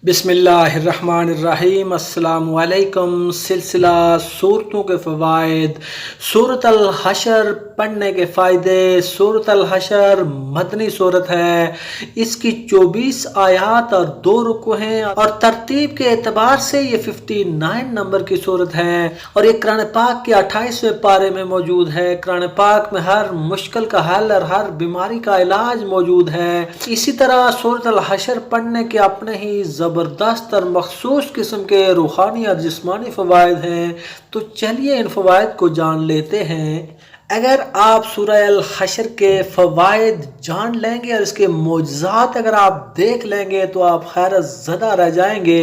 बिस्मिल्लाहिर्रहमानिर्रहीम। अस्सलाम वालेकुम। सिलसिला सूरतों के फ़वाइद, सूरत अल-हश्र पढ़ने के फ़ायदे। सूरत अल-हश्र मदनी सूरत है। इसकी 24 आयात और 2 रुकू हैं और तरतीब के एतबार से ये 59 नंबर की सूरत है और ये कुरान पाक के 28वें पारे में मौजूद है। कुरान पाक में हर मुश्किल का हल और हर बीमारी का इलाज मौजूद है। इसी तरह सूरत अल-हश्र पढ़ने के अपने ही ज़बरदस्त और मखसूस किस्म के रूहानी और जिस्मानी फ़वाइद हैं। तो चलिए इन फ़वाइद को जान लेते हैं। अगर आप सूरह अल-हश्र के फ़वाइद जान लेंगे और इसके मौजज़ात अगर आप देख लेंगे तो आप हैरत ज़दा रह जाएंगे।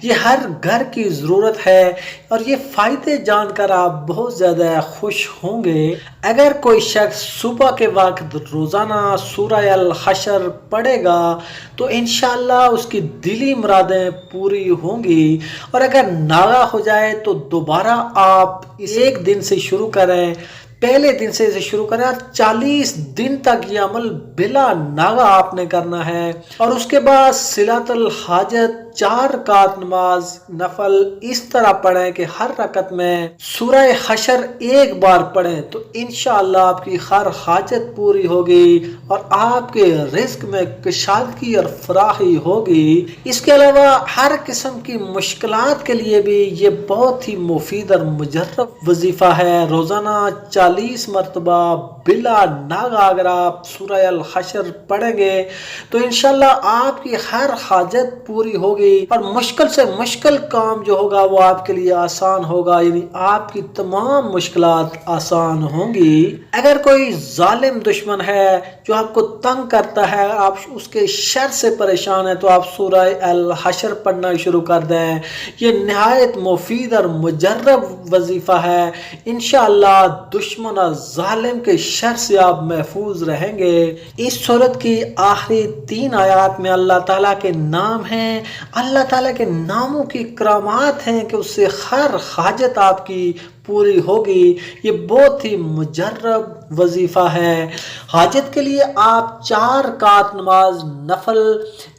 ये हर घर की ज़रूरत है और ये फ़ायदे जानकर आप बहुत ज़्यादा खुश होंगे। अगर कोई शख्स सुबह के वक्त रोज़ाना सूरह अल-हश्र पढ़ेगा तो इंशाअल्लाह उसकी दिली मुरादें पूरी होंगी। और अगर नागा हो जाए तो दोबारा आप एक दिन से शुरू करें, पहले दिन से इसे शुरू करें और 40 दिन तक ये अमल बिला नागा आपने करना है। और उसके बाद सिलातुल हाजत 4 रकात नमाज नफल इस तरह पढ़ें कि हर रकत में सूरह हश्र एक बार पढ़ें तो इंशाअल्लाह आपकी हर हाजत पूरी होगी और आपके रिस्क में कुशादगी और फराही होगी। इसके अलावा हर किस्म की मुश्किलात के लिए भी ये बहुत ही मुफीद और मुजर्रब वजीफा है। रोज़ाना 40 मरतबा बिला नागा अगर आप सूरह अल-हश्र पढ़ेंगे तो इंशाअल्लाह आपकी हर हाजत पूरी होगी और मुश्किल से मुश्किल काम जो होगा वो आपके लिए आसान होगा, यानी आपकी तमाम मुश्किलात आसान होंगी। अगर कोई जालिम दुश्मन है जो आपको तंग करता है, आप उसके शर से परेशान है तो आप सूरह अल-हश्र पढ़ना शुरू कर दें। ये नहायत मुफीद और मुजर्रब वजीफा है। इंशाअल्लाह दुश्मन और जालिम के शर से आप महफूज रहेंगे। इस सूरत की आखिरी 3 आयात में अल्लाह ताला के नाम हैं, अल्लाह ताला के नामों की करामात हैं कि उससे हर हाजत आपकी पूरी होगी। ये बहुत ही मुजर्रब वजीफा है। हाजत के लिए आप 4 रकात नमाज नफल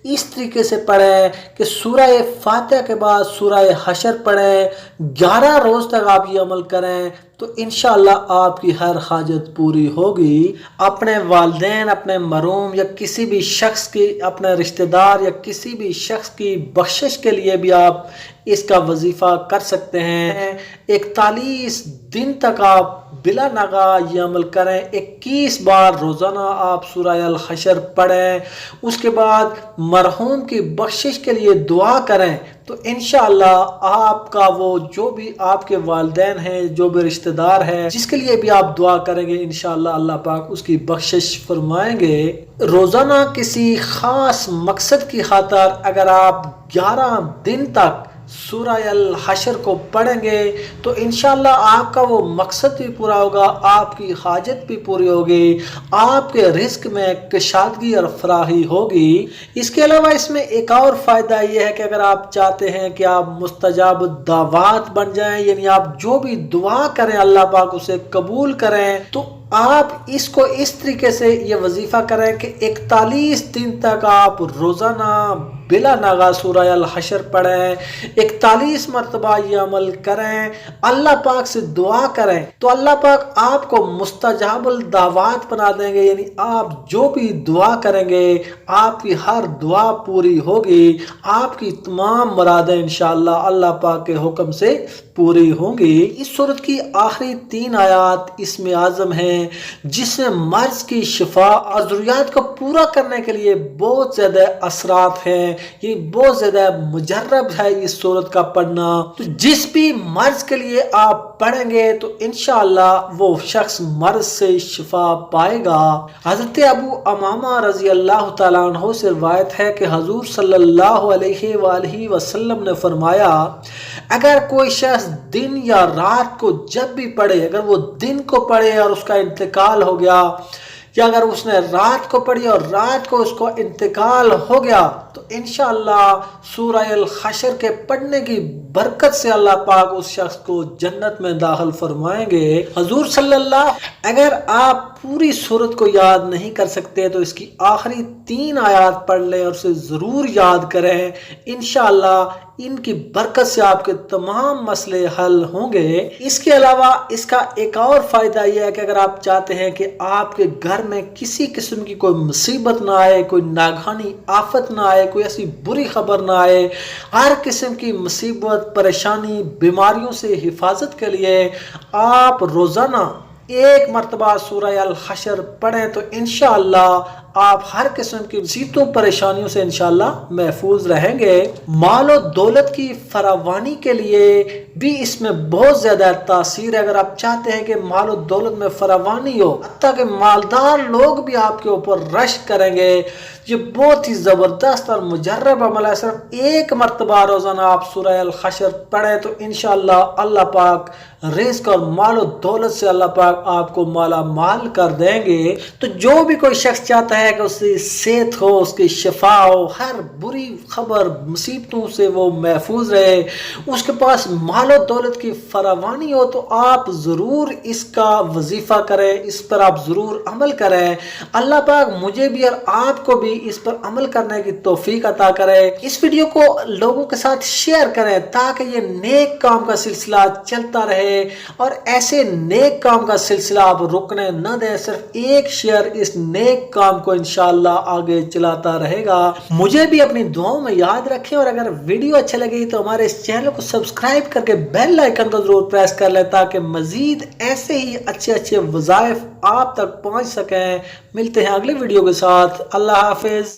इस तरीके से पढ़ें कि सूरह फातिहा के बाद सूरह हश्र पढ़ें। 11 रोज़ तक आप ये अमल करें तो इंशाअल्लाह आपकी हर हाजत पूरी होगी। अपने वालिदैन, अपने मरूम या किसी भी शख्स की, अपने रिश्तेदार या किसी भी शख्स की बख्शिश के लिए भी आप इसका वजीफा कर सकते हैं। 41 दिन तक आप बिला नागा ये अमल करें। 21 बार रोज़ाना आप सूरह अल-हश्र पढ़ें। उसके बाद मरहूम की बख्शिश के लिए दुआ करें तो इंशाअल्लाह आपका वो जो भी आपके वालिदैन हैं, जो भी रिश्तेदार है, जिसके लिए भी आप दुआ करेंगे इंशाअल्लाह अल्लाह पाक उसकी बख्शिश फरमाएंगे। रोज़ाना किसी ख़ास मकसद की खातर अगर आप 11 दिन तक सूरह अल-हश्र को पढ़ेंगे तो इंशाअल्लाह आपका वो मकसद भी पूरा होगा, आपकी हाजत भी पूरी होगी, आपके रिस्क में कुशादगी और फराही होगी। इसके अलावा इसमें एक और फ़ायदा ये है कि अगर आप चाहते हैं कि आप मुस्तजाब दावात बन जाएं, यानी आप जो भी दुआ करें अल्लाह पाक उसे कबूल करें, तो आप इसको इस तरीके से ये वजीफा करें कि 41 दिन तक आप रोज़ाना बिला नागा सूरह अल-हश्र पढ़ें। 41 मरतबा ये अमल करें, अल्लाह पाक से दुआ करें तो अल्लाह पाक आपको मुस्तजाबुल दावात बना देंगे, यानी आप जो भी दुआ करेंगे आपकी हर दुआ पूरी होगी, आपकी तमाम मुरादें इंशाअल्लाह अल्लाह पाक के हुक्म से पूरी होंगी। इस सूरत की आखिरी 3 आयात इसमें आज़म है जिसमें मर्ज की शिफा और ज़रूरियात को पूरा करने के लिए बहुत ज़्यादा असरात हैं। ये बहुत ज़्यादा मुजर्रब है इस सूरत का पढ़ना। तो जिस भी मर्ज के लिए आप पढ़ेंगे तो इंशाअल्लाह वो शख्स मर्ज से शिफा पाएगा। हज़रत अबू अमामा रज़ी अल्लाह तआला अन्हु से रिवायत है कि हुज़ूर सल्लल्लाहु अलैहि वसल्लम ने फरमाया, अगर कोई शख्स दिन या रात को जब भी पढ़े, अगर वो दिन को पढ़े और उसका इंतकाल हो गया, या अगर उसने रात को पढ़ी और रात को उसको इंतकाल हो गया तो इंशाअल्लाह सूरह अल-हश्र के पढ़ने की बरकत से अल्लाह पाक उस शख्स को जन्नत में दाखिल फरमाएंगे। हुजूर सल्लल्लाहु, अगर आप پوری صورت کو یاد نہیں کر سکتے تو اس کی آخری 3 آیات پڑھ لیں اور اسے ضرور یاد کریں، انشاءاللہ ان کی برکت سے آپ کے تمام مسئلے حل ہوں گے۔ اس کے علاوہ اس کا ایک اور فائدہ یہ ہے کہ اگر آپ چاہتے ہیں کہ آپ کے گھر میں کسی قسم کی کوئی مصیبت نہ آئے، کوئی ناگہانی آفت نہ آئے، کوئی ایسی بری خبر نہ آئے، ہر قسم کی مصیبت، پریشانی، بیماریوں سے حفاظت کے لیے آپ روزانہ 1 مرتبہ سورہ الحشر پڑھیں تو انشاءاللہ آپ ہر قسم کی مصیبتوں پریشانیوں سے انشاءاللہ محفوظ رہیں گے۔ مال و دولت کی فراوانی کے لیے بھی اس میں بہت زیادہ تاثیر ہے۔ اگر آپ چاہتے ہیں کہ مال و دولت میں فراوانی ہو، حتیٰ کہ مالدار لوگ بھی آپ کے اوپر رشک کریں گے، یہ بہت ہی زبردست اور مجرب عمل ہے۔ صرف 1 مرتبہ روزانہ آپ سورہ الحشر پڑھیں تو انشاءاللہ اللہ پاک رزق اور مال و دولت سے اللہ پاک آپ کو مالا مال کر دیں گے۔ تو جو بھی کوئی شخص چاہتا ہے کہ اس کی صحت ہو، اس کی شفا ہو، ہر بری خبر مصیبتوں سے وہ محفوظ رہے، اس کے پاس مال و دولت کی فراوانی ہو، تو آپ ضرور اس کا وظیفہ کریں، اس پر آپ ضرور عمل کریں۔ اللہ پاک مجھے بھی اور آپ کو بھی اس پر عمل کرنے کی توفیق عطا کرے۔ اس ویڈیو کو لوگوں کے ساتھ شیئر کریں تاکہ یہ نیک کام کا سلسلہ چلتا رہے، اور ایسے نیک کام کا سلسلہ آپ رکنے نہ دیں۔ صرف 1 شیئر اس نیک کام کو انشاءاللہ آگے چلاتا رہے گا۔ مجھے بھی اپنی دعاؤں میں یاد رکھیں، اور اگر ویڈیو اچھا لگے تو ہمارے اس چینل کو سبسکرائب کر کے بیل آئیکن کو ضرور پریس کر لیں تاکہ مزید ایسے ہی اچھے وظائف آپ تک پہنچ سکیں۔ ملتے ہیں اگلی ویڈیو کے ساتھ۔ اللہ حافظ۔